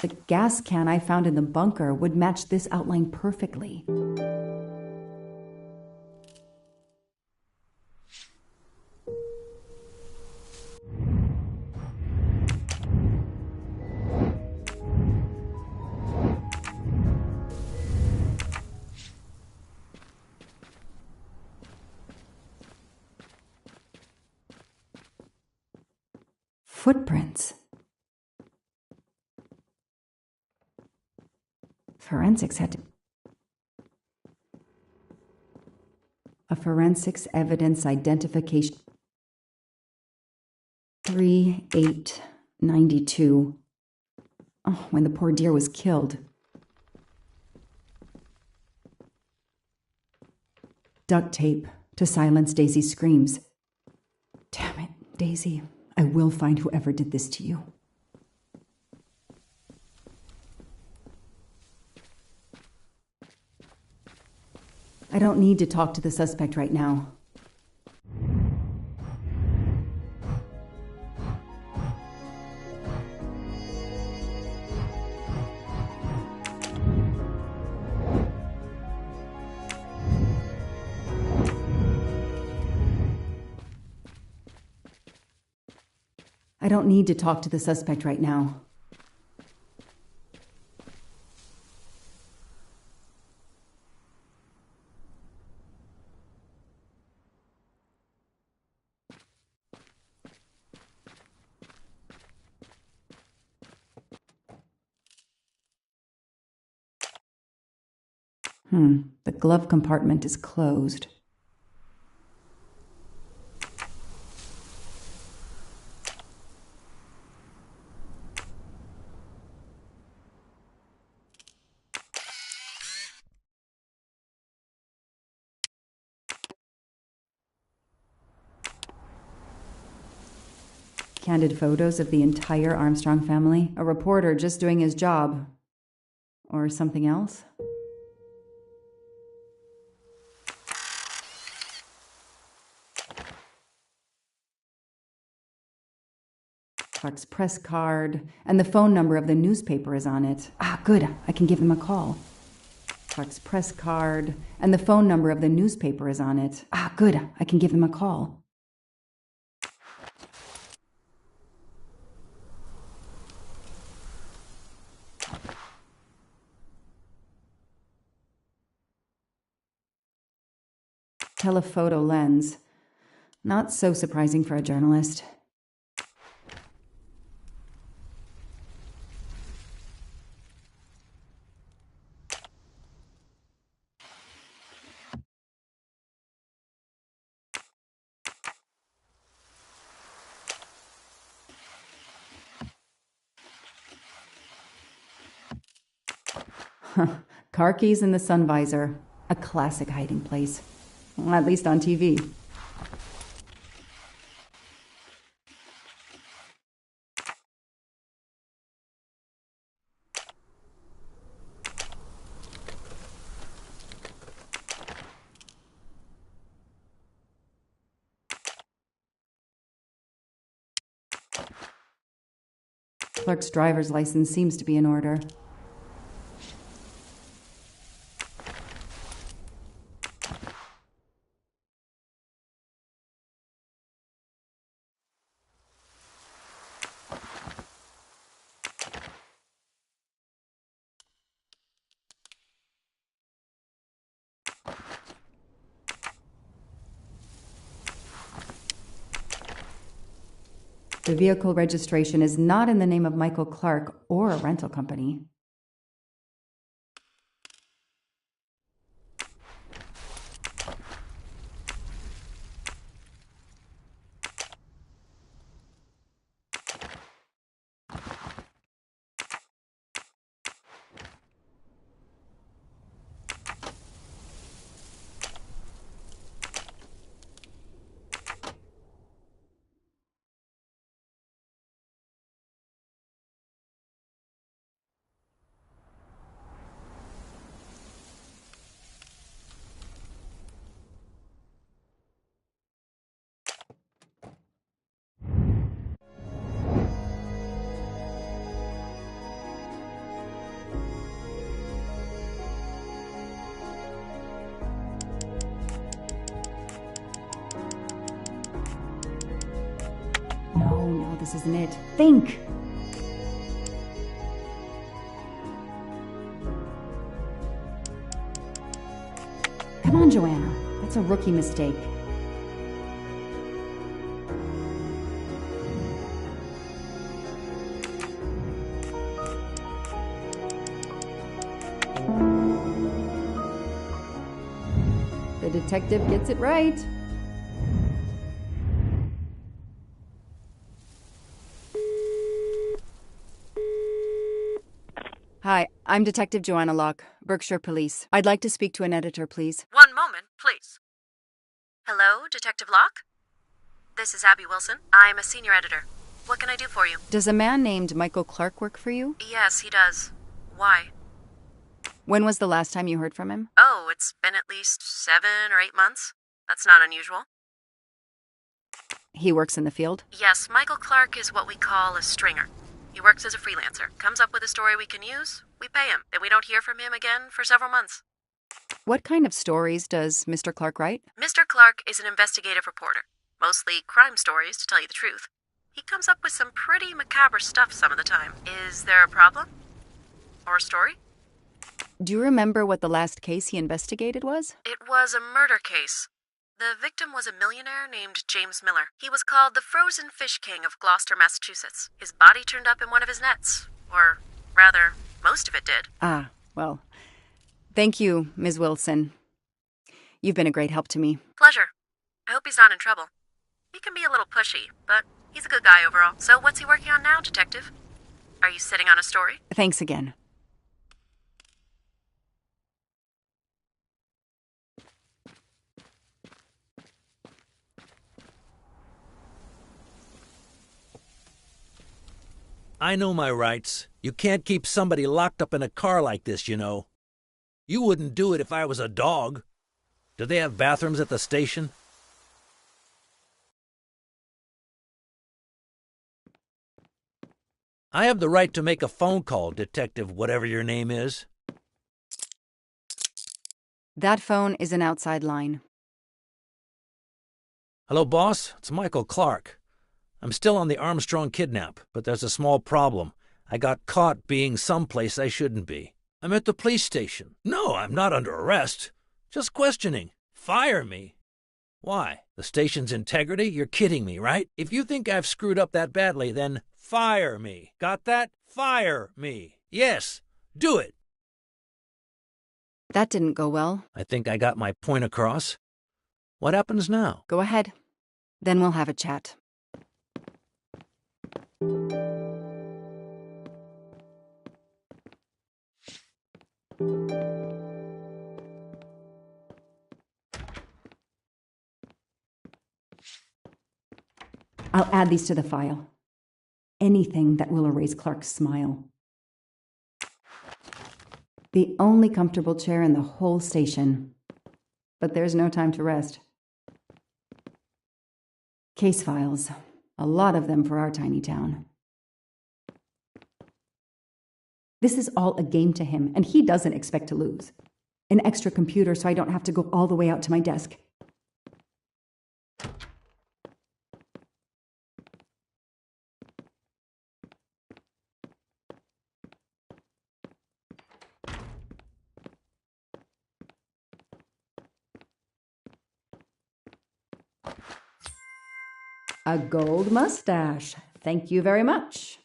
The gas can I found in the bunker would match this outline perfectly. Footprints. Forensics had to... A forensics evidence identification. 3/8/92. Oh, when the poor deer was killed. Duct tape to silence Daisy's screams. Damn it, Daisy. I will find whoever did this to you. I don't need to talk to the suspect right now. I don't need to talk to the suspect right now. The glove compartment is closed. Candid photos of the entire Armstrong family. A reporter just doing his job. Or something else? Clark's press card, and the phone number of the newspaper is on it. Ah, good. I can give him a call. Clark's press card, and the phone number of the newspaper is on it. Ah, good. I can give him a call. Telephoto lens. Not so surprising for a journalist. Car keys in the sun visor. A classic hiding place. Well, at least on TV. Clark's driver's license seems to be in order. The vehicle registration is not in the name of Michael Clark or a rental company. this isn't it. Think! Come on, Joanna. That's a rookie mistake. The detective gets it right. Hi, I'm Detective Joanna Locke, Berkshire Police. I'd like to speak to an editor, please. One moment, please. Hello, Detective Locke? This is Abby Wilson. I'm a senior editor. What can I do for you? Does a man named Michael Clark work for you? Yes, he does. Why? When was the last time you heard from him? Oh, it's been at least 7 or 8 months. That's not unusual. He works in the field? Yes, Michael Clark is what we call a stringer. He works as a freelancer, comes up with a story we can use, we pay him, then we don't hear from him again for several months. What kind of stories does Mr. Clark write? Mr. Clark is an investigative reporter, mostly crime stories, to tell you the truth. He comes up with some pretty macabre stuff some of the time. Is there a problem? Or a story? Do you remember what the last case he investigated was? It was a murder case. The victim was a millionaire named James Miller. He was called the Frozen Fish King of Gloucester, Massachusetts. His body turned up in one of his nets. Or, rather, most of it did. Ah, well, thank you, Ms. Wilson. You've been a great help to me. Pleasure. I hope he's not in trouble. He can be a little pushy, but he's a good guy overall. So what's he working on now, Detective? Are you sitting on a story? Thanks again. I know my rights. You can't keep somebody locked up in a car like this, you know. You wouldn't do it if I was a dog. Do they have bathrooms at the station? I have the right to make a phone call, Detective whatever your name is. That phone is an outside line. Hello, boss. It's Michael Clark. I'm still on the Armstrong kidnap, but there's a small problem. I got caught being someplace I shouldn't be. I'm at the police station. No, I'm not under arrest. Just questioning. Fire me. Why? The station's integrity? You're kidding me, right? If you think I've screwed up that badly, then fire me. Got that? Fire me. Yes, do it. That didn't go well. I think I got my point across. What happens now? Go ahead. Then we'll have a chat. I'll add these to the file. Anything that will erase Clark's smile. The only comfortable chair in the whole station. But there's no time to rest. Case files. A lot of them for our tiny town. This is all a game to him, and he doesn't expect to lose. An extra computer so I don't have to go all the way out to my desk. A gold mustache. Thank you very much.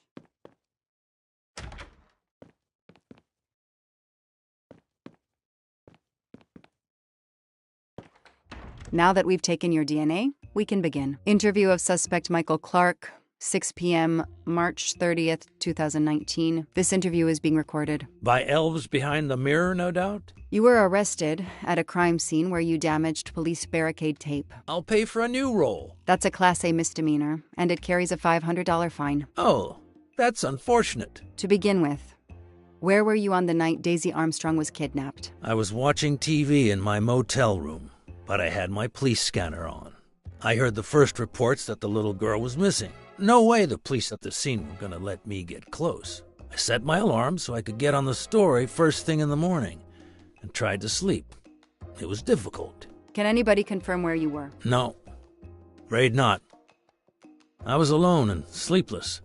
Now that we've taken your DNA, we can begin. Interview of suspect Michael Clark, 6 p.m., March 30th, 2019. This interview is being recorded. By elves behind the mirror, no doubt? You were arrested at a crime scene where you damaged police barricade tape. I'll pay for a new roll. That's a Class A misdemeanor, and it carries a $500 fine. Oh, that's unfortunate. To begin with, where were you on the night Daisy Armstrong was kidnapped? I was watching TV in my motel room, but I had my police scanner on. I heard the first reports that the little girl was missing. No way the police at the scene were going to let me get close. I set my alarm so I could get on the story first thing in the morning and tried to sleep. It was difficult. Can anybody confirm where you were? No, afraid not. I was alone and sleepless.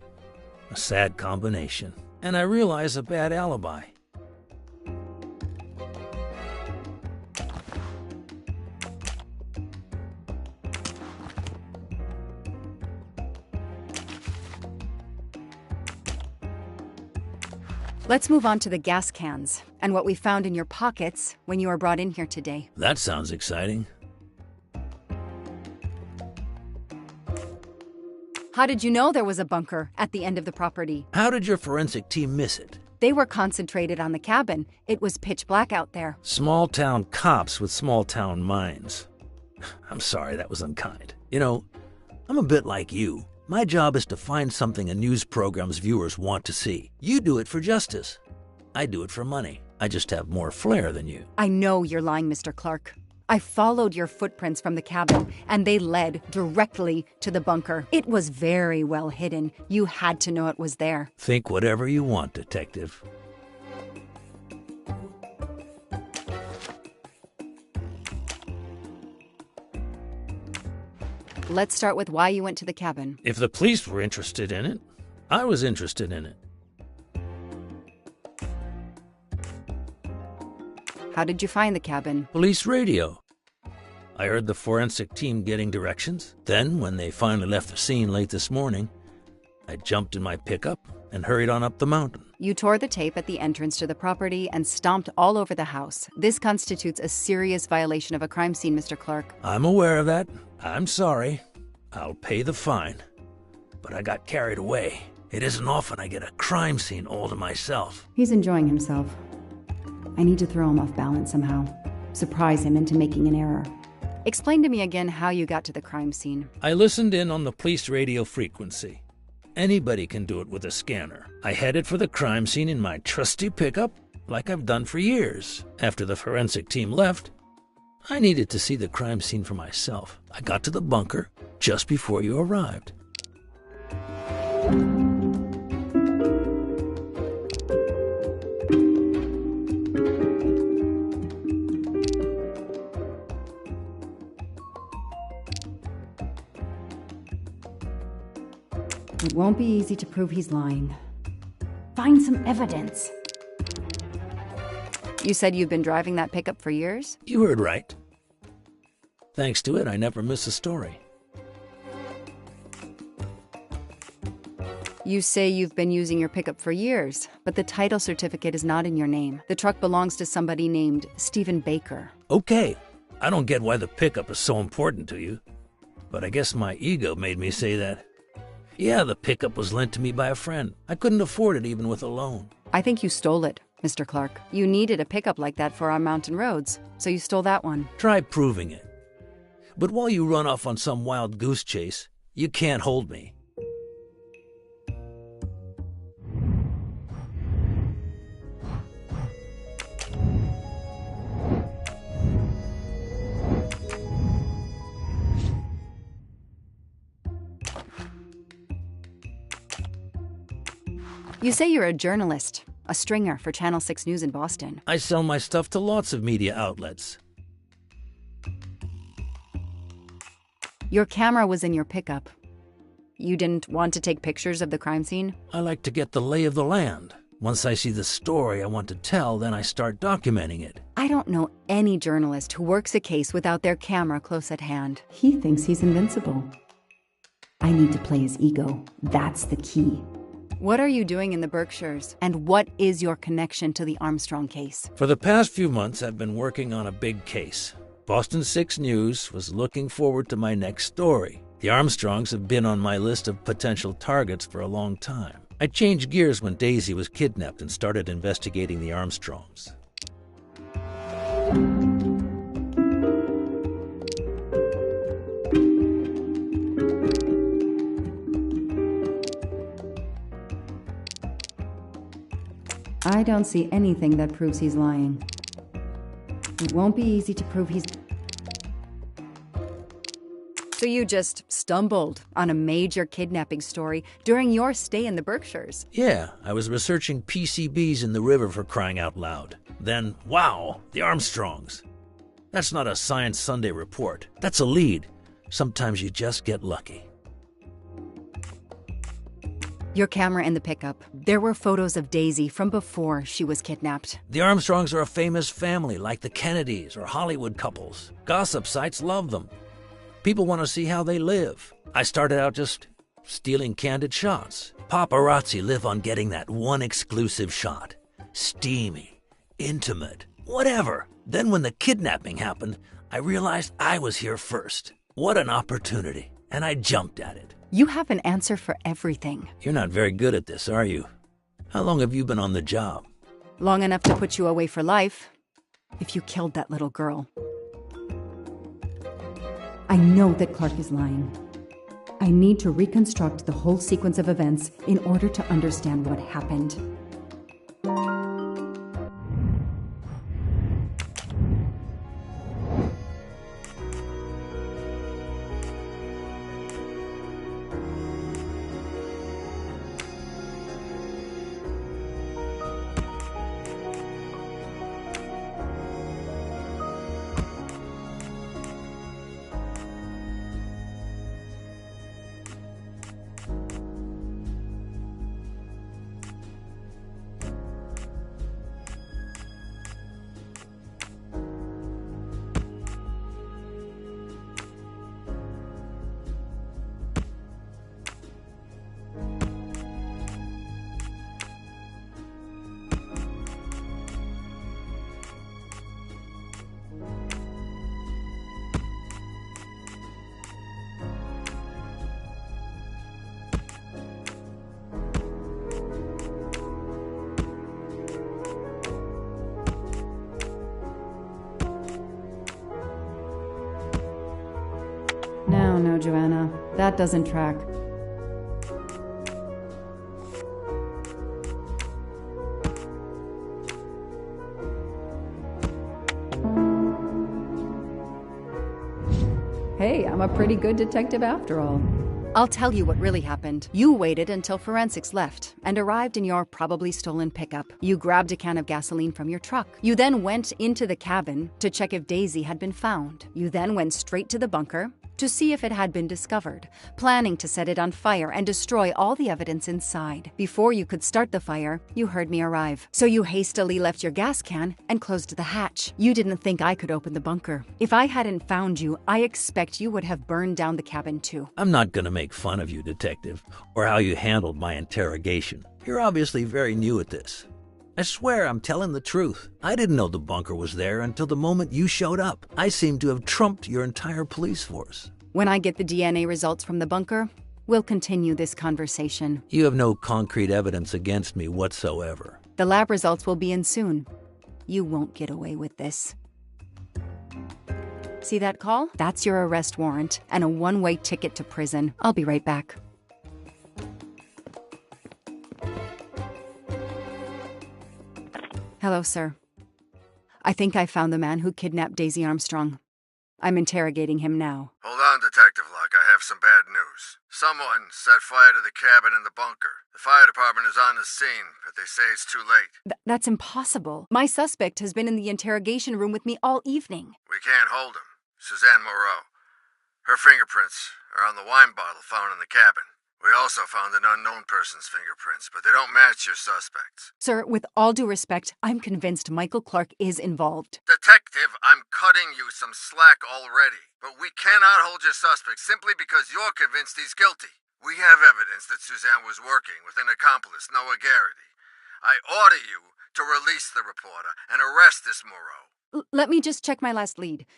A sad combination. And I realized a bad alibi. Let's move on to the gas cans and what we found in your pockets when you were brought in here today. That sounds exciting. How did you know there was a bunker at the end of the property? How did your forensic team miss it? They were concentrated on the cabin. It was pitch black out there. Small-town cops with small-town minds. I'm sorry, that was unkind. You know, I'm a bit like you. My job is to find something a news program's viewers want to see. You do it for justice. I do it for money. I just have more flair than you. I know you're lying, Mr. Clark. I followed your footprints from the cabin, and they led directly to the bunker. It was very well hidden. You had to know it was there. Think whatever you want, Detective. Let's start with why you went to the cabin. If the police were interested in it, I was interested in it. How did you find the cabin? Police radio. I heard the forensic team getting directions. Then, when they finally left the scene late this morning, I jumped in my pickup and hurried on up the mountain. You tore the tape at the entrance to the property and stomped all over the house. This constitutes a serious violation of a crime scene, Mr. Clark. I'm aware of that. I'm sorry. I'll pay the fine. But I got carried away. It isn't often I get a crime scene all to myself. He's enjoying himself. I need to throw him off balance somehow. Surprise him into making an error. Explain to me again how you got to the crime scene. I listened in on the police radio frequency. Anybody can do it with a scanner. I headed for the crime scene in my trusty pickup, like I've done for years. After the forensic team left, I needed to see the crime scene for myself. I got to the bunker just before you arrived. It won't be easy to prove he's lying. Find some evidence. You said you've been driving that pickup for years? You heard right. Thanks to it, I never miss a story. You say you've been using your pickup for years, but the title certificate is not in your name. The truck belongs to somebody named Stephen Baker. Okay, I don't get why the pickup is so important to you, but I guess my ego made me say that. Yeah, the pickup was lent to me by a friend. I couldn't afford it even with a loan. I think you stole it, Mr. Clark. You needed a pickup like that for our mountain roads, so you stole that one. Try proving it. But while you run off on some wild goose chase, you can't hold me. You say you're a journalist, a stringer for Channel 6 News in Boston. I sell my stuff to lots of media outlets. Your camera was in your pickup. You didn't want to take pictures of the crime scene? I like to get the lay of the land. Once I see the story I want to tell, then I start documenting it. I don't know any journalist who works a case without their camera close at hand. He thinks he's invincible. I need to play his ego. That's the key. What are you doing in the Berkshires? And what is your connection to the Armstrong case? For the past few months, I've been working on a big case. Boston 6 News was looking forward to my next story. The Armstrongs have been on my list of potential targets for a long time. I changed gears when Daisy was kidnapped and started investigating the Armstrongs. I don't see anything that proves he's lying. It won't be easy to prove he's... So you just stumbled on a major kidnapping story during your stay in the Berkshires? Yeah, I was researching PCBs in the river for crying out loud. Then, wow, the Armstrongs. That's not a Science Sunday report. That's a lead. Sometimes you just get lucky. Your camera in the pickup. There were photos of Daisy from before she was kidnapped. The Armstrongs are a famous family, like the Kennedys or Hollywood couples. Gossip sites love them. People want to see how they live. I started out just stealing candid shots. Paparazzi live on getting that one exclusive shot. Steamy, intimate, whatever. Then when the kidnapping happened, I realized I was here first. What an opportunity. And I jumped at it. You have an answer for everything. You're not very good at this, are you? How long have you been on the job? Long enough to put you away for life. If you killed that little girl. I know that Clark is lying. I need to reconstruct the whole sequence of events in order to understand what happened. No, Joanna. That doesn't track. Hey, I'm a pretty good detective after all. I'll tell you what really happened. You waited until forensics left and arrived in your probably stolen pickup. You grabbed a can of gasoline from your truck. You then went into the cabin to check if Daisy had been found. You then went straight to the bunker to see if it had been discovered, planning to set it on fire and destroy all the evidence inside. Before you could start the fire, you heard me arrive. So you hastily left your gas can and closed the hatch. You didn't think I could open the bunker. If I hadn't found you, I expect you would have burned down the cabin too. I'm not going to make fun of you, Detective, or how you handled my interrogation. You're obviously very new at this. I swear I'm telling the truth. I didn't know the bunker was there until the moment you showed up. I seem to have trumped your entire police force. When I get the DNA results from the bunker, we'll continue this conversation. You have no concrete evidence against me whatsoever. The lab results will be in soon. You won't get away with this. See that call? That's your arrest warrant and a one-way ticket to prison. I'll be right back. Hello, sir. I think I found the man who kidnapped Daisy Armstrong. I'm interrogating him now. Hold on, Detective Locke. I have some bad news. Someone set fire to the cabin in the bunker. The fire department is on the scene, but they say it's too late. That's impossible. My suspect has been in the interrogation room with me all evening. We can't hold him. Suzanne Moreau. Her fingerprints are on the wine bottle found in the cabin. We also found an unknown person's fingerprints, but they don't match your suspects. Sir, with all due respect, I'm convinced Michael Clark is involved. Detective, I'm cutting you some slack already. But we cannot hold your suspect simply because you're convinced he's guilty. We have evidence that Suzanne was working with an accomplice, Noah Garrity. I order you to release the reporter and arrest this Moreau. Let me just check my last lead.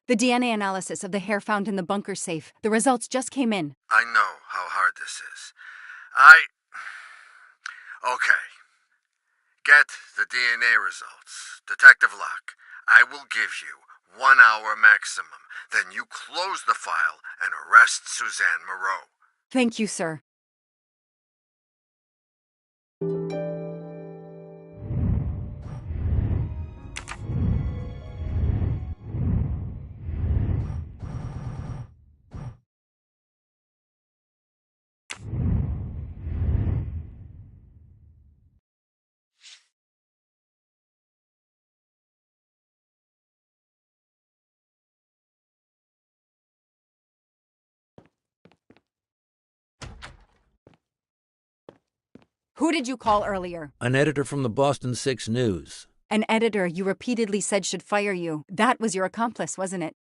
The DNA analysis of the hair found in the bunker safe. The results just came in. I know how hard this is. Okay. Get the DNA results. Detective Locke, I will give you 1 hour maximum. Then you close the file and arrest Suzanne Moreau. Thank you, sir. Who did you call earlier? An editor from the Boston 6 News. An editor you repeatedly said should fire you. That was your accomplice, wasn't it?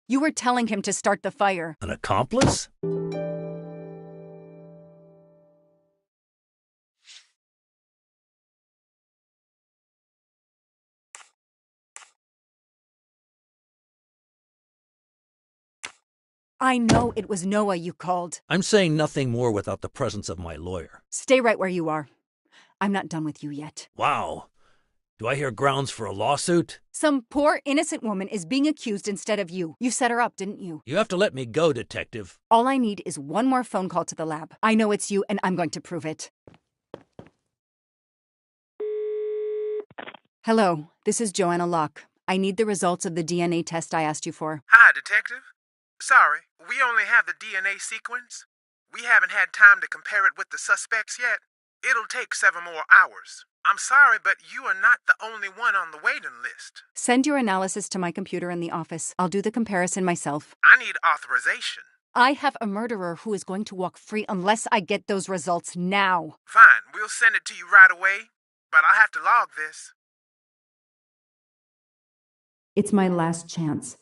You were telling him to start the fire. An accomplice? I know it was Noah you called. I'm saying nothing more without the presence of my lawyer. Stay right where you are. I'm not done with you yet. Wow. Do I hear grounds for a lawsuit? Some poor innocent woman is being accused instead of you. You set her up, didn't you? You have to let me go, Detective. All I need is one more phone call to the lab. I know it's you, and I'm going to prove it. Hello, this is Joanna Locke. I need the results of the DNA test I asked you for. Hi, Detective. Sorry, we only have the DNA sequence. We haven't had time to compare it with the suspects yet. It'll take 7 more hours. I'm sorry, but you are not the only one on the waiting list. Send your analysis to my computer in the office. I'll do the comparison myself. I need authorization. I have a murderer who is going to walk free unless I get those results now. Fine, we'll send it to you right away, but I'll have to log this. It's my last chance.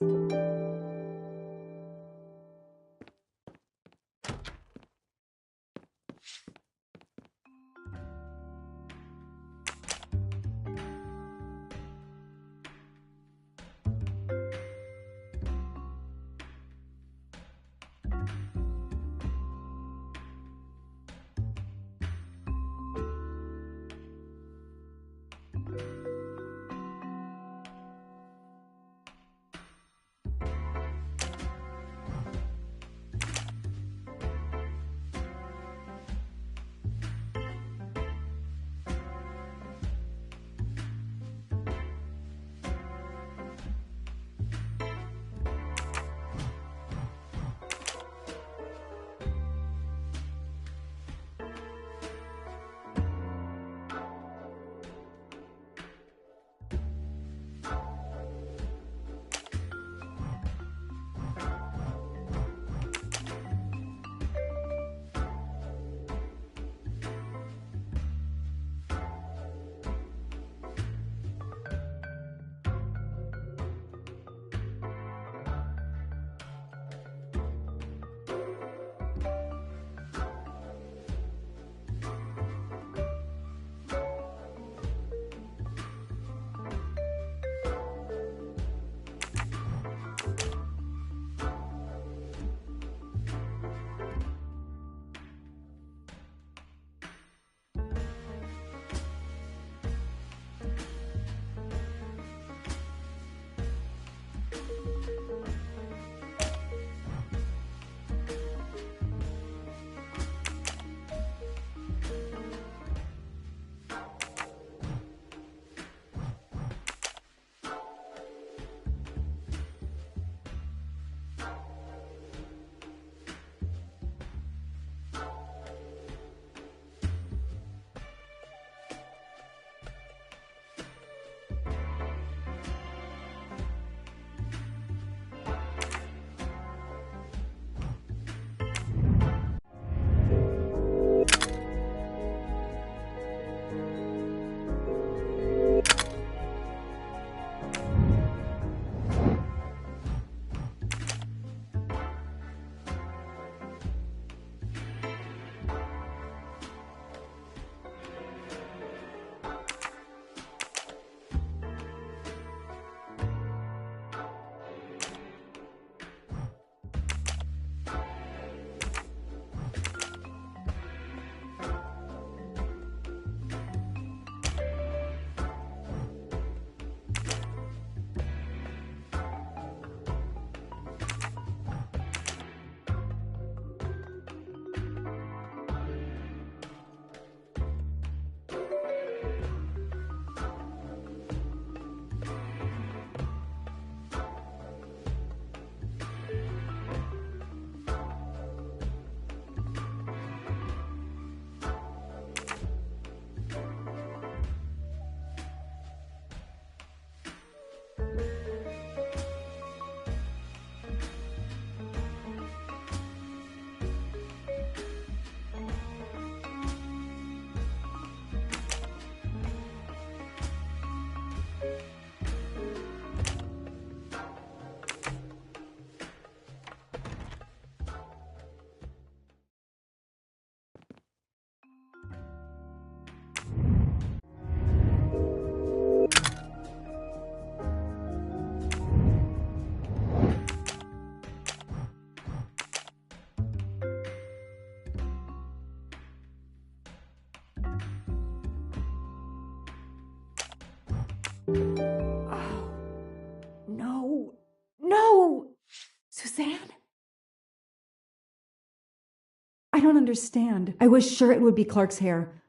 don't understand. I was sure it would be Clark's hair.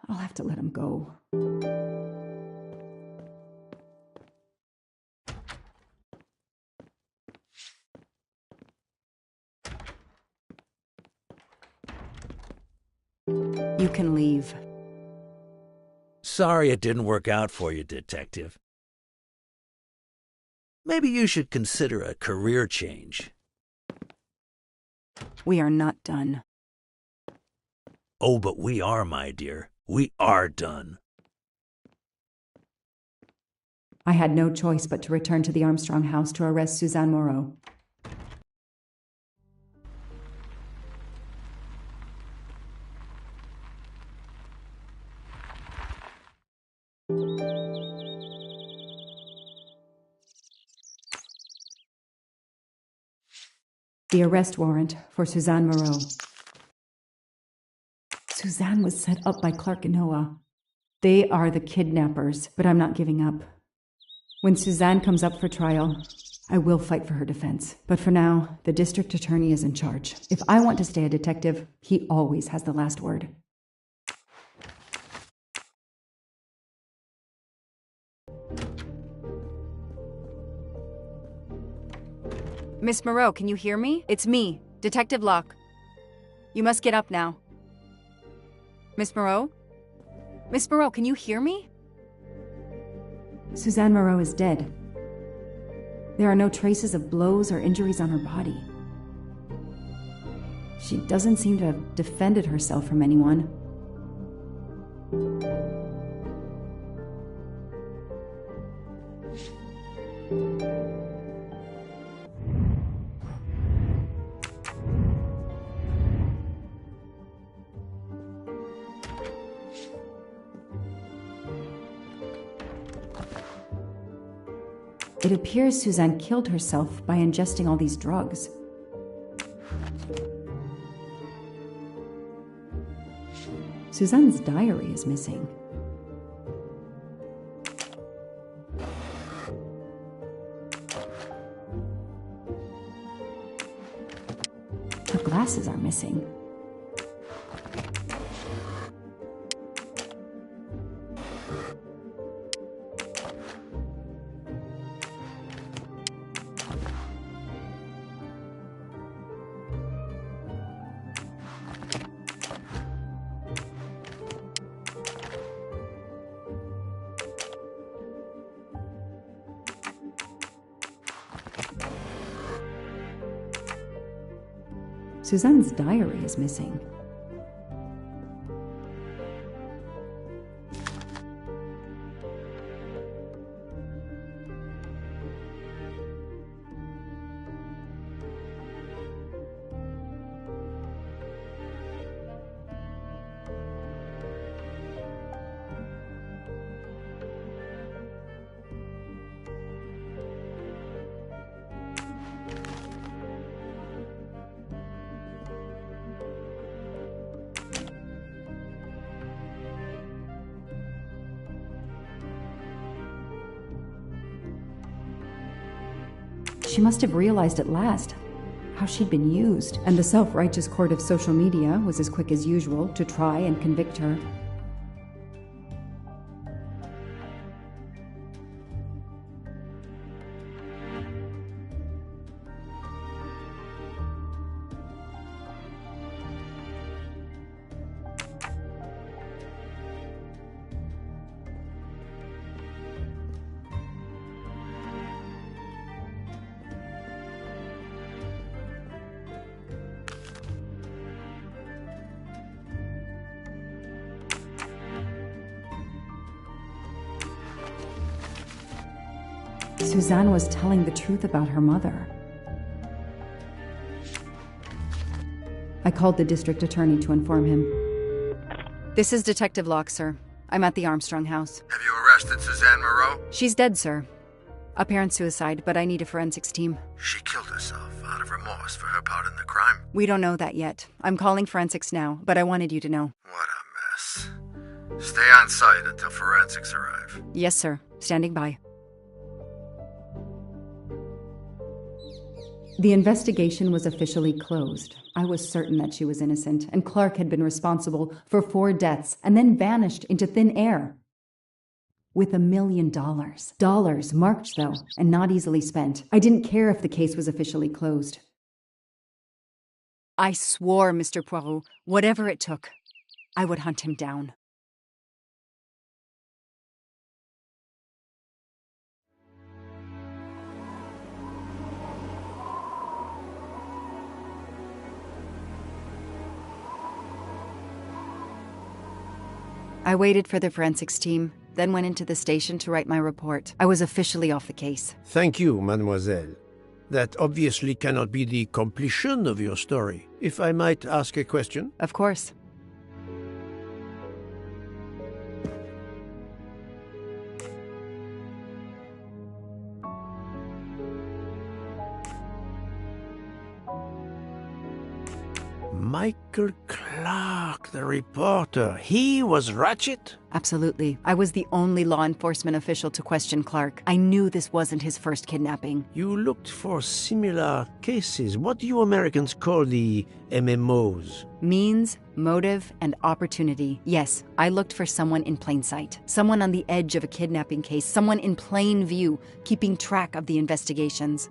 I'll have to let him go. You can leave. Sorry it didn't work out for you, Detective. Maybe you should consider a career change. We are not done. Oh, but we are, my dear. We are done. I had no choice but to return to the Armstrong house to arrest Suzanne Moreau. The arrest warrant for Suzanne Moreau. Suzanne was set up by Clark and Noah. They are the kidnappers, but I'm not giving up. When Suzanne comes up for trial, I will fight for her defense. But for now, the district attorney is in charge. If I want to stay a detective, he always has the last word. Miss Moreau, can you hear me? It's me, Detective Locke. You must get up now. Miss Moreau? Miss Moreau, can you hear me? Suzanne Moreau is dead. There are no traces of blows or injuries on her body. She doesn't seem to have defended herself from anyone. It appears Suzanne killed herself by ingesting all these drugs. Suzanne's diary is missing. Her glasses are missing. Suzanne's diary is missing. She must have realized at last how she'd been used, and the self-righteous court of social media was as quick as usual to try and convict her. Suzanne was telling the truth about her mother. I called the district attorney to inform him. This is Detective Locke, sir. I'm at the Armstrong house. Have you arrested Suzanne Moreau? She's dead, sir. Apparent suicide, but I need a forensics team. She killed herself out of remorse for her part in the crime. We don't know that yet. I'm calling forensics now, but I wanted you to know. What a mess. Stay on site until forensics arrive. Yes, sir. Standing by. The investigation was officially closed. I was certain that she was innocent, and Clark had been responsible for 4 deaths and then vanished into thin air. With $1 million. Dollars marked, though, and not easily spent. I didn't care if the case was officially closed. I swore, Mr. Poirot, whatever it took, I would hunt him down. I waited for the forensics team, then went into the station to write my report. I was officially off the case. Thank you, mademoiselle. That obviously cannot be the completion of your story. If I might ask a question? Of course. Michael Clark, the reporter. He was Ratchet? Absolutely. I was the only law enforcement official to question Clark. I knew this wasn't his first kidnapping. You looked for similar cases. What do you Americans call the MMOs? Means, motive, and opportunity. Yes, I looked for someone in plain sight. Someone on the edge of a kidnapping case. Someone in plain view, keeping track of the investigations.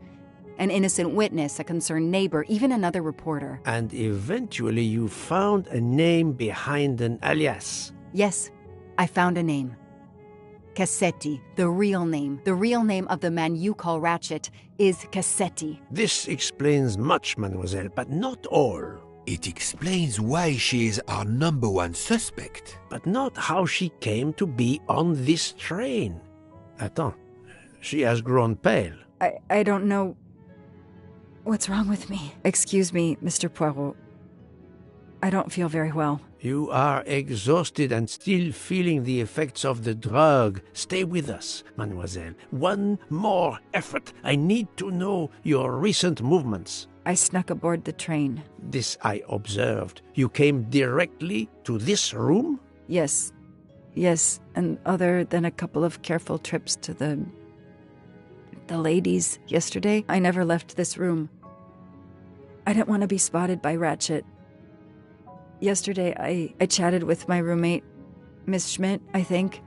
An innocent witness, a concerned neighbor, even another reporter. And eventually you found a name behind an alias. Yes, I found a name. Cassetti, the real name. The real name of the man you call Ratchet is Cassetti. This explains much, mademoiselle, but not all. It explains why she is our #1 suspect. But not how she came to be on this train. Attends, she has grown pale. I don't know what's wrong with me. Excuse me, Mr. Poirot. I don't feel very well. You are exhausted and still feeling the effects of the drug. Stay with us, mademoiselle. One more effort. I need to know your recent movements. I snuck aboard the train. This I observed. You came directly to this room? Yes, and other than a couple of careful trips to the ladies yesterday, I never left this room. I didn't want to be spotted by Ratchet. Yesterday, I chatted with my roommate, Miss Schmidt, I think,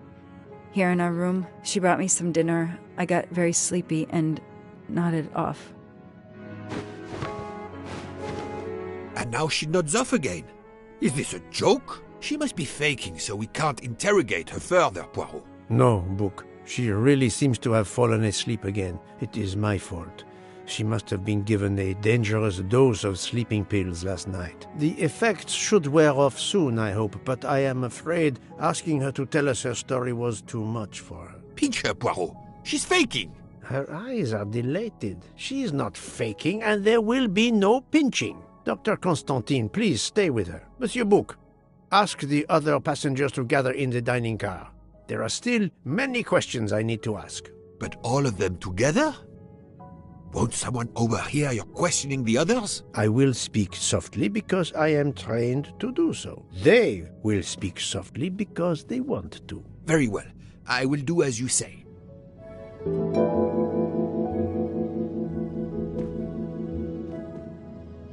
here in our room. She brought me some dinner. I got very sleepy and nodded off. And now she nods off again. Is this a joke? She must be faking so we can't interrogate her further, Poirot. No, Book. She really seems to have fallen asleep again. It is my fault. She must have been given a dangerous dose of sleeping pills last night. The effects should wear off soon, I hope, but I am afraid asking her to tell us her story was too much for her. Pinch her, Poirot. She's faking. Her eyes are dilated. She is not faking, and there will be no pinching. Dr. Constantine, please stay with her. Monsieur Book, ask the other passengers to gather in the dining car. There are still many questions I need to ask. But all of them together? Won't someone overhear you questioning the others? I will speak softly because I am trained to do so. They will speak softly because they want to. Very well. I will do as you say.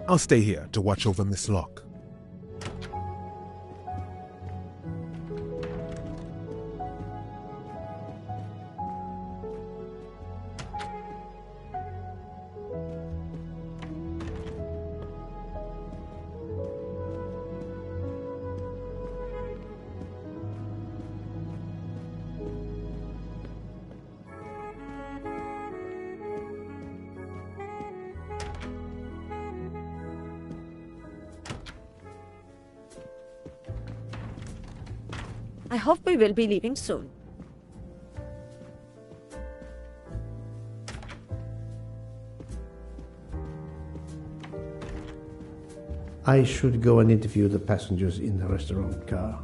I'll stay here to watch over Miss Locke. I hope we will be leaving soon. I should go and interview the passengers in the restaurant car.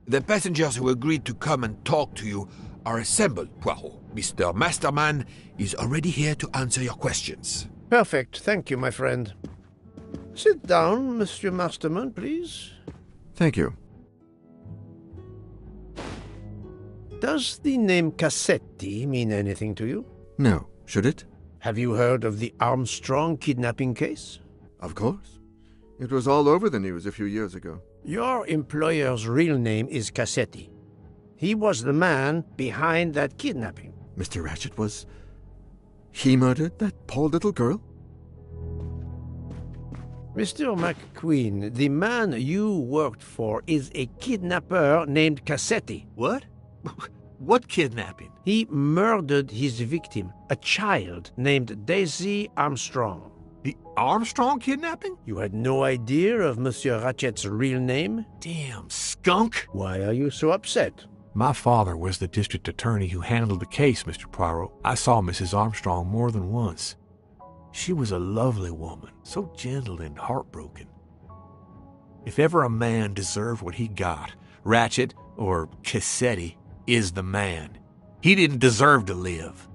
The passengers who agreed to come and talk to you are assembled, Poirot. Mr. Masterman is already here to answer your questions. Perfect. Thank you, my friend. Sit down, Monsieur Masterman, please. Thank you. Does the name Cassetti mean anything to you? No. Should it? Have you heard of the Armstrong kidnapping case? Of course. It was all over the news a few years ago. Your employer's real name is Cassetti. He was the man behind that kidnapping. Mr. Ratchet was... He murdered that poor little girl? Mr. McQueen, the man you worked for is a kidnapper named Cassetti. What? What kidnapping? He murdered his victim, a child named Daisy Armstrong. The Armstrong kidnapping? You had no idea of Monsieur Ratchet's real name? Damn skunk! Why are you so upset? My father was the district attorney who handled the case, Mr. Poirot. I saw Mrs. Armstrong more than once. She was a lovely woman, so gentle and heartbroken. If ever a man deserved what he got, Ratchet, or Cassetti, is the man. He didn't deserve to live.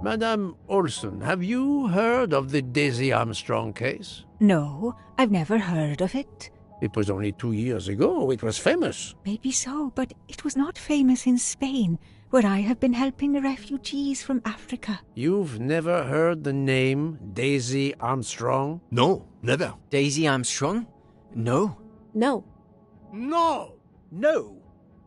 Madame Olson, have you heard of the Daisy Armstrong case? No, I've never heard of it. It was only 2 years ago. It was famous. Maybe so, but it was not famous in Spain, where I have been helping the refugees from Africa. You've never heard the name Daisy Armstrong? No, never. Daisy Armstrong? No. No. No! No.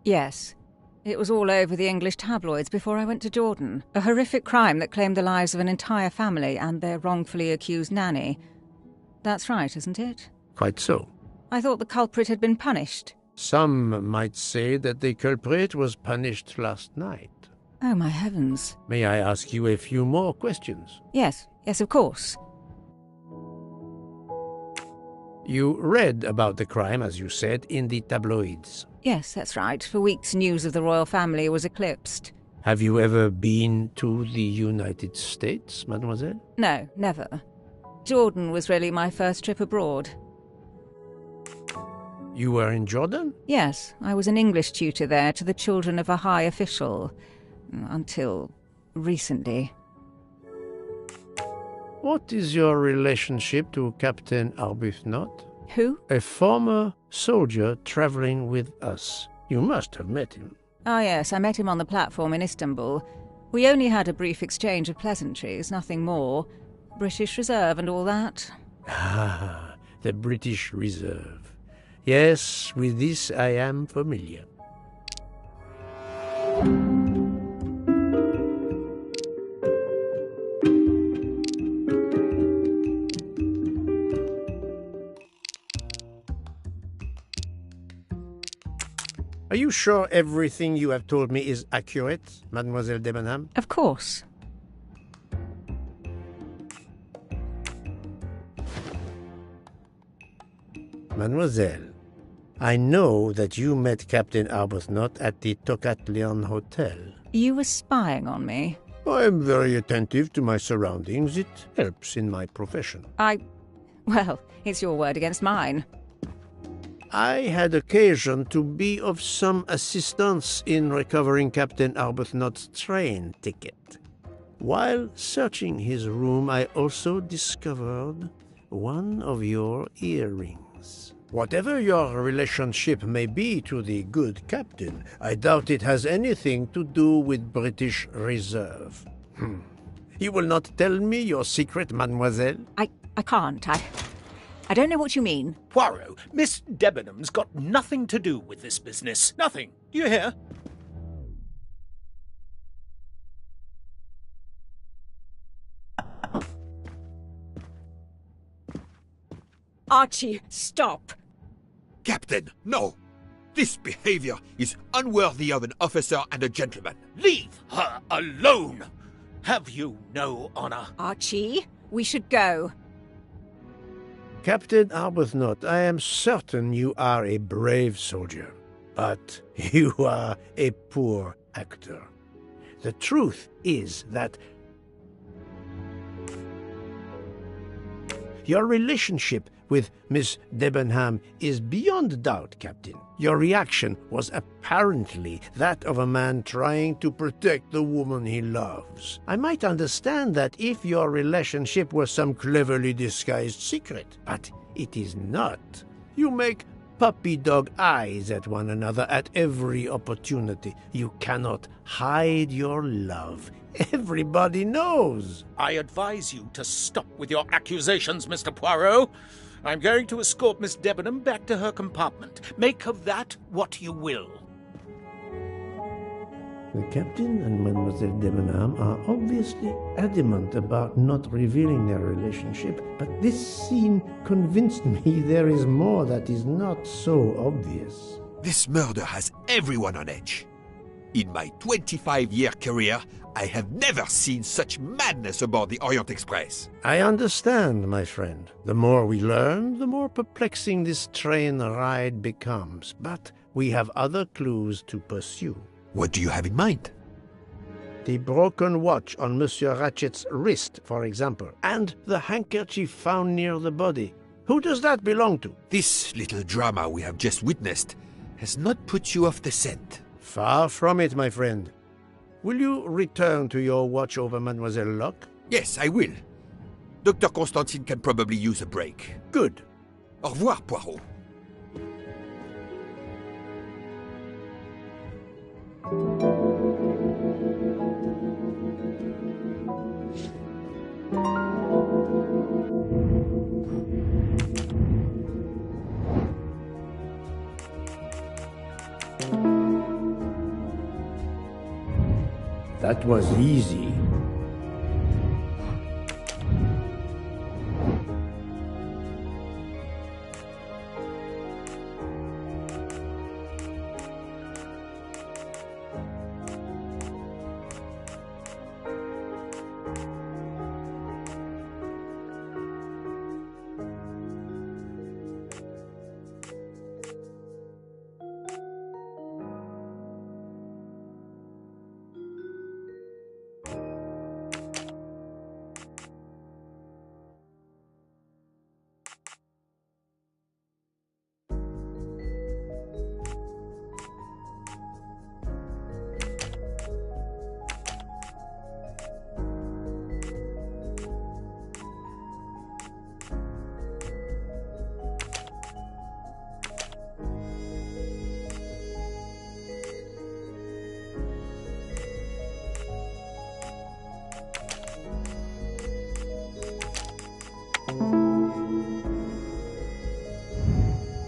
Yes. It was all over the English tabloids before I went to Jordan. A horrific crime that claimed the lives of an entire family and their wrongfully accused nanny. That's right, isn't it? Quite so. I thought the culprit had been punished. Some might say that the culprit was punished last night. Oh, my heavens. May I ask you a few more questions? Yes, of course. You read about the crime, as you said, in the tabloids. Yes, that's right. For weeks, news of the royal family was eclipsed. Have you ever been to the United States, mademoiselle? No, never. Jordan was really my first trip abroad. You were in Jordan? Yes, I was an English tutor there to the children of a high official. Until recently. What is your relationship to Captain Arbuthnot? Who? A former soldier traveling with us. You must have met him. Ah, yes, I met him on the platform in Istanbul. We only had a brief exchange of pleasantries, nothing more. British Reserve and all that. Ah, the British Reserve. Yes, with this I am familiar. Are you sure everything you have told me is accurate, Mademoiselle Debenham? Of course. Mademoiselle, I know that you met Captain Arbuthnot at the Tocatlian Hotel. You were spying on me? I am very attentive to my surroundings. It helps in my profession. Well, it's your word against mine. I had occasion to be of some assistance in recovering Captain Arbuthnot's train ticket. While searching his room, I also discovered one of your earrings. Whatever your relationship may be to the good captain, I doubt it has anything to do with British Reserve. You will not tell me your secret, mademoiselle? I can't. I don't know what you mean. Poirot, Miss Debenham's got nothing to do with this business. Nothing. Do you hear? Archie, stop! Captain, no! This behavior is unworthy of an officer and a gentleman. Leave her alone! Have you no honor? Archie, we should go. Captain Arbuthnot, I am certain you are a brave soldier, but you are a poor actor. The truth is that your relationship with Miss Debenham is beyond doubt, Captain. Your reaction was apparently that of a man trying to protect the woman he loves. I might understand that if your relationship was some cleverly disguised secret, but it is not. You make puppy dog eyes at one another at every opportunity. You cannot hide your love. Everybody knows. I advise you to stop with your accusations, Mr. Poirot. I'm going to escort Miss Debenham back to her compartment. Make of that what you will. The captain and Mademoiselle Debenham are obviously adamant about not revealing their relationship, but this scene convinced me there is more that is not so obvious. This murder has everyone on edge. In my 25-year career, I have never seen such madness aboard the Orient Express. I understand, my friend. The more we learn, the more perplexing this train ride becomes. But we have other clues to pursue. What do you have in mind? The broken watch on Monsieur Ratchet's wrist, for example, and the handkerchief found near the body. Who does that belong to? This little drama we have just witnessed has not put you off the scent. Far from it, my friend. Will you return to your watch over Mademoiselle Locke? Yes, I will. Dr. Constantine can probably use a break. Good. Au revoir, Poirot. That was easy.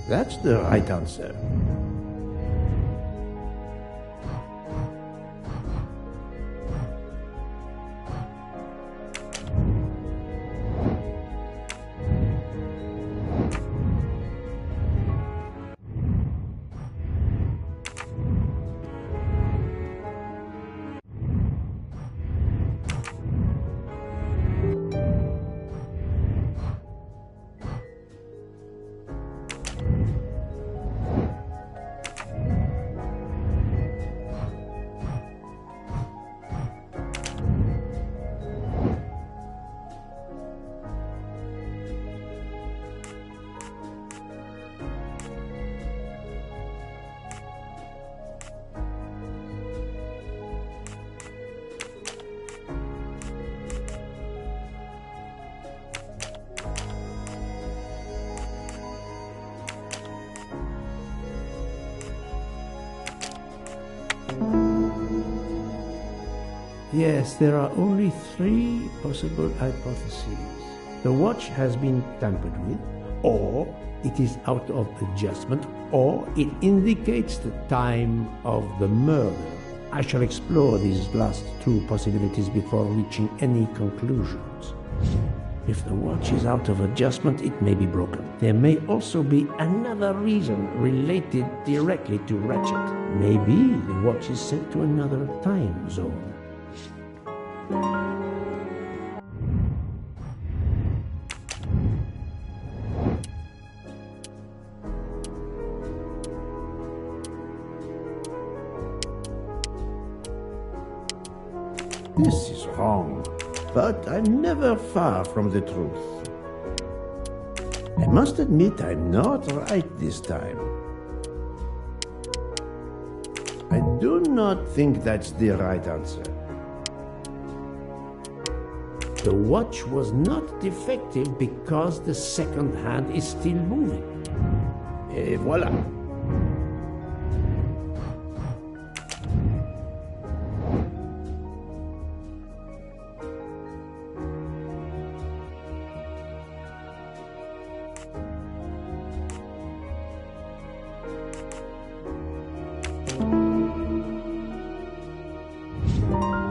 That's the right answer. Yes, there are only 3 possible hypotheses. The watch has been tampered with, or it is out of adjustment, or it indicates the time of the murder. I shall explore these last 2 possibilities before reaching any conclusions. If the watch is out of adjustment, it may be broken. There may also be another reason related directly to Ratchet. Maybe the watch is sent to another time zone. This is wrong, but I'm never far from the truth. I must admit I'm not right this time. I do not think that's the right answer. The watch was not defective because the second hand is still moving. Et voilà.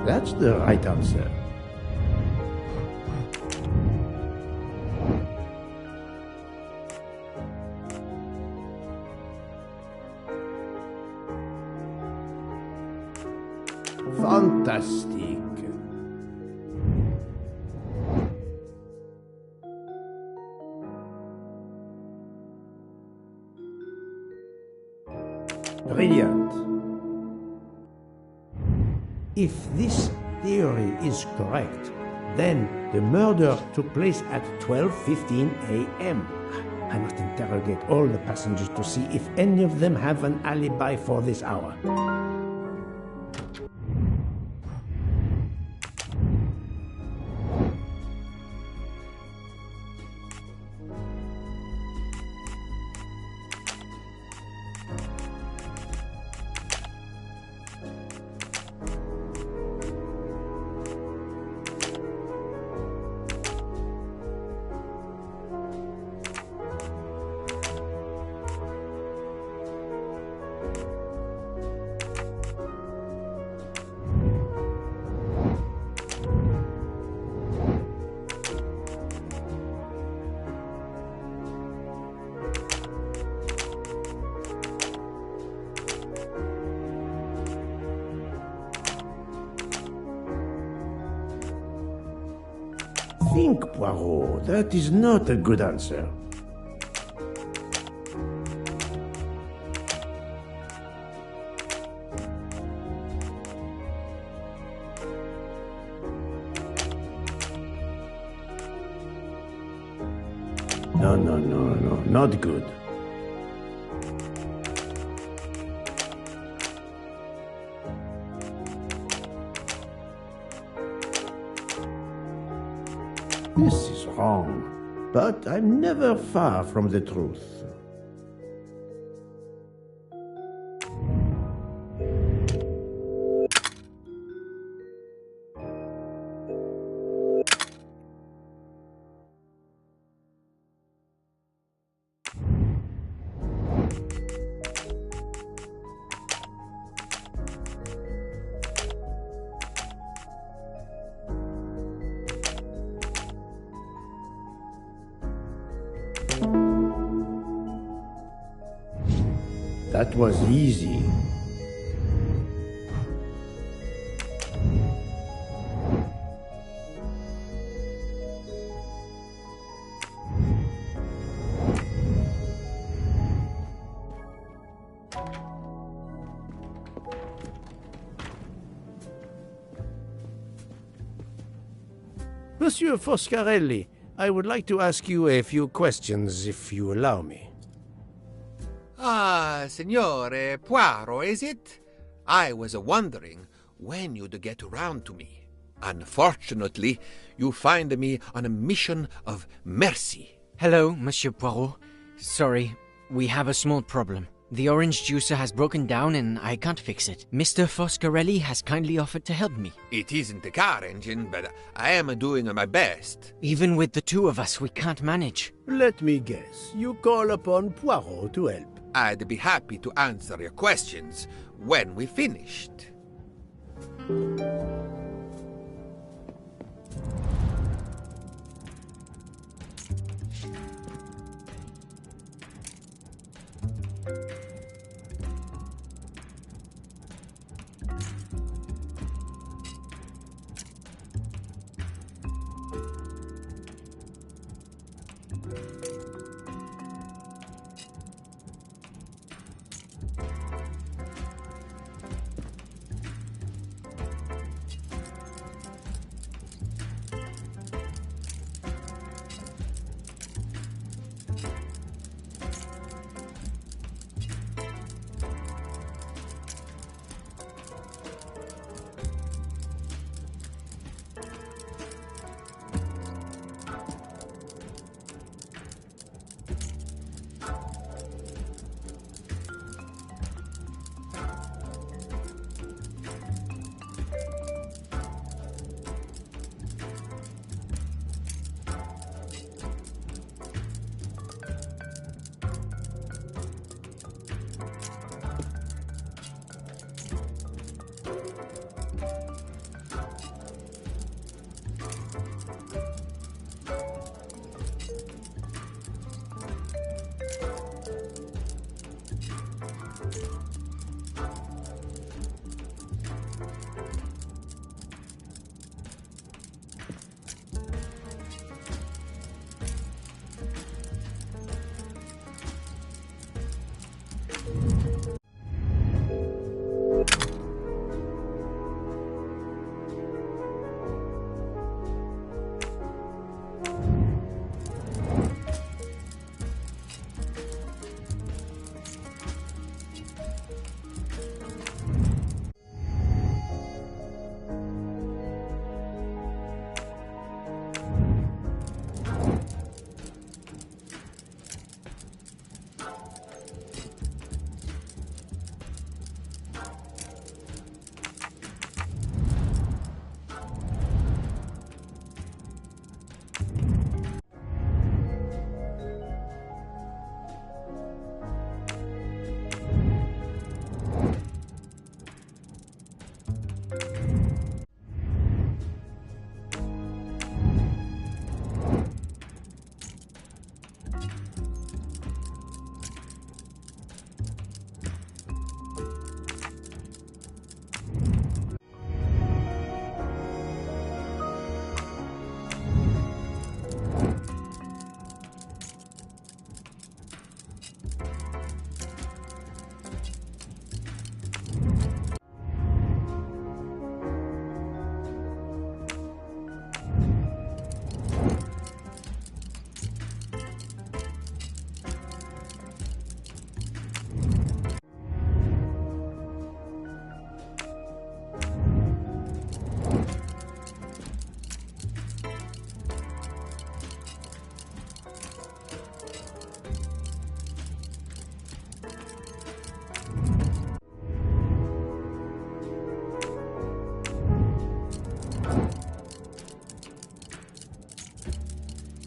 That's the right answer. Fantastic. Brilliant. If this theory is correct, then the murder took place at 12:15 a.m. I must interrogate all the passengers to see if any of them have an alibi for this hour. Think, Poirot. That is not a good answer. No, not good. This is wrong, but I'm never far from the truth. That was easy. Monsieur Foscarelli, I would like to ask you a few questions, if you allow me. Ah, Signore Poirot, is it? I was wondering when you'd get around to me. Unfortunately, you find me on a mission of mercy. Hello, Monsieur Poirot. Sorry, we have a small problem. The orange juicer has broken down and I can't fix it. Mr. Foscarelli has kindly offered to help me. It isn't a car engine, but I am doing my best. Even with the two of us, we can't manage. Let me guess. You call upon Poirot to help. I'd be happy to answer your questions when we finished.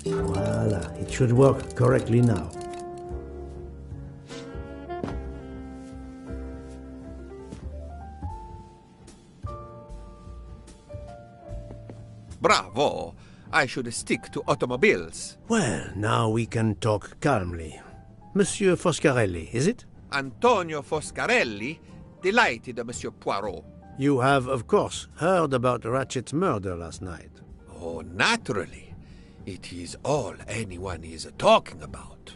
Voila, it should work correctly now. Bravo! I should stick to automobiles. Well, now we can talk calmly. Monsieur Foscarelli, is it? Antonio Foscarelli? Delighted, Monsieur Poirot. You have, of course, heard about Ratchet's murder last night. Oh, naturally. It is all anyone is talking about.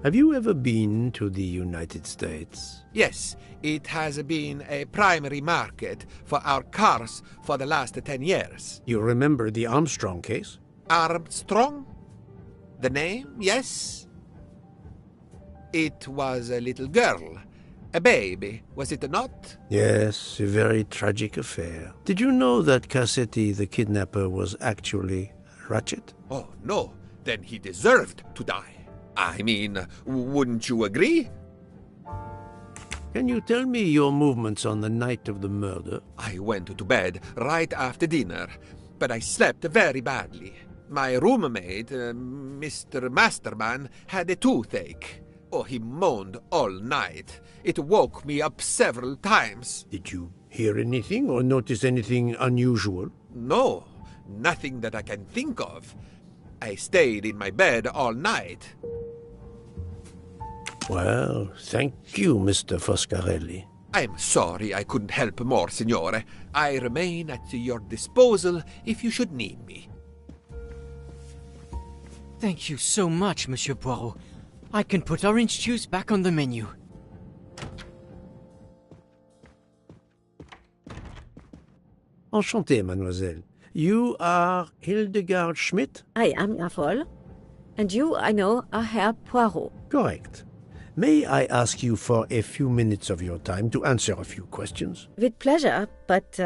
Have you ever been to the United States? Yes, it has been a primary market for our cars for the last 10 years. You remember the Armstrong case? Armstrong? The name, yes. It was a little girl. A baby, was it not? Yes, a very tragic affair. Did you know that Cassetti, the kidnapper, was actually Ratchet? Oh, no. Then he deserved to die. I mean, wouldn't you agree? Can you tell me your movements on the night of the murder? I went to bed right after dinner, but I slept very badly. My roommate, Mr. Masterman, had a toothache. Oh, he moaned all night. It woke me up several times. Did you hear anything or notice anything unusual? No, nothing that I can think of. I stayed in my bed all night. Well, thank you, Mr. Foscarelli. I'm sorry I couldn't help more, Signore. I remain at your disposal if you should need me. Thank you so much, Monsieur Poirot. I can put orange juice back on the menu. Enchanté, mademoiselle. You are Hildegard Schmidt? I am, Jawohl. And you, I know, are Herr Poirot. Correct. May I ask you for a few minutes of your time to answer a few questions? With pleasure, but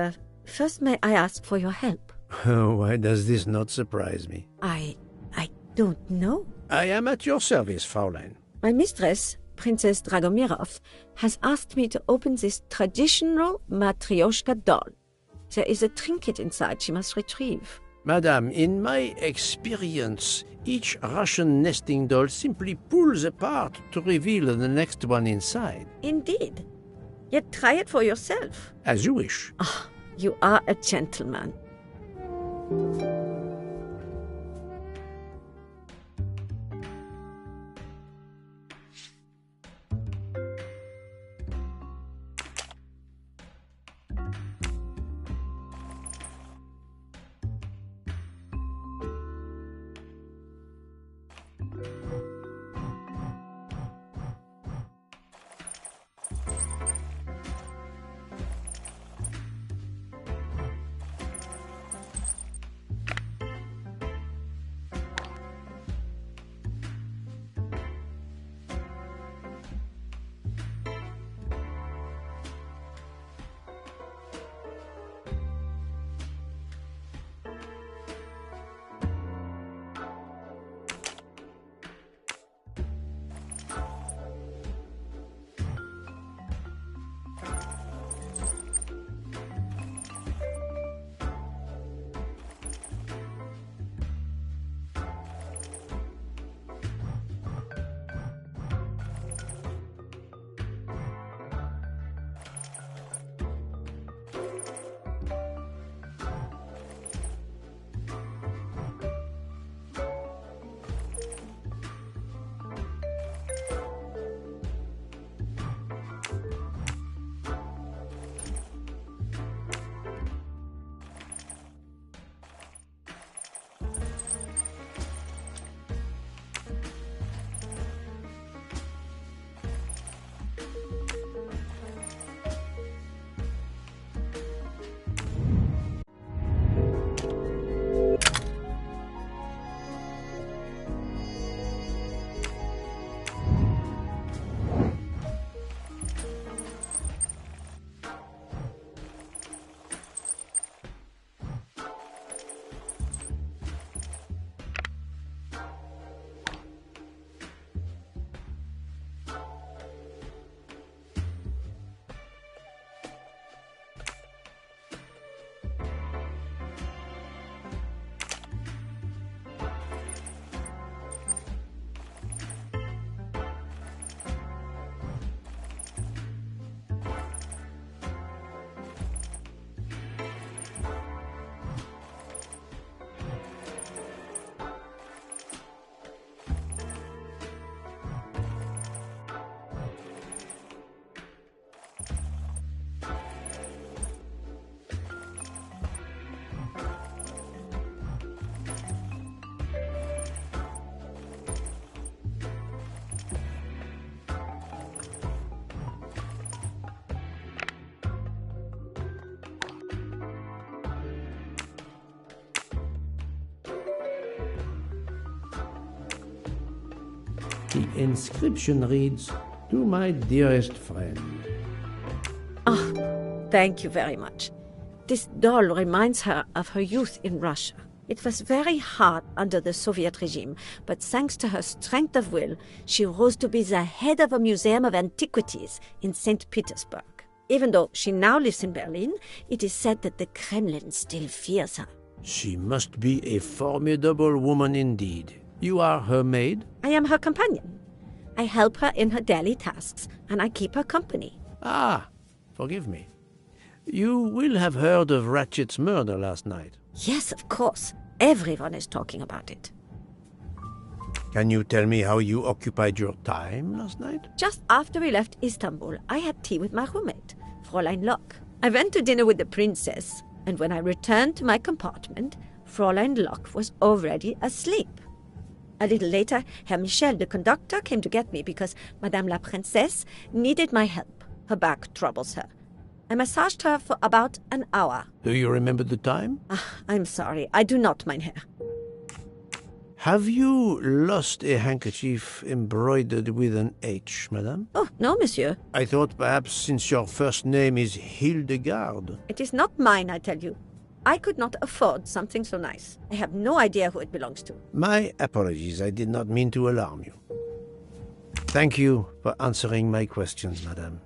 first may I ask for your help? Why does this not surprise me? I don't know. I am at your service, Fraulein. My mistress, Princess Dragomirov, has asked me to open this traditional Matryoshka doll. There is a trinket inside she must retrieve. Madame, in my experience, each Russian nesting doll simply pulls apart to reveal the next one inside. Indeed. Yet try it for yourself. As you wish. Ah, you are a gentleman. The inscription reads, "To my dearest friend." Ah, thank you very much. This doll reminds her of her youth in Russia. It was very hard under the Soviet regime, but thanks to her strength of will, she rose to be the head of a museum of antiquities in St. Petersburg. Even though she now lives in Berlin, it is said that the Kremlin still fears her. She must be a formidable woman indeed. You are her maid? I am her companion. I help her in her daily tasks, and I keep her company. Ah, forgive me. You will have heard of Ratchet's murder last night. Yes, of course. Everyone is talking about it. Can you tell me how you occupied your time last night? Just after we left Istanbul, I had tea with my roommate, Fräulein Locke. I went to dinner with the princess, and when I returned to my compartment, Fräulein Locke was already asleep. A little later, Herr Michel, the conductor, came to get me because Madame la Princesse needed my help. Her back troubles her. I massaged her for about an hour. Do you remember the time? I'm sorry, I do not, mein Herr. Have you lost a handkerchief embroidered with an H, madame? Oh, no, monsieur. I thought perhaps since your first name is Hildegard. It is not mine, I tell you. I could not afford something so nice. I have no idea who it belongs to. My apologies, I did not mean to alarm you. Thank you for answering my questions, madame.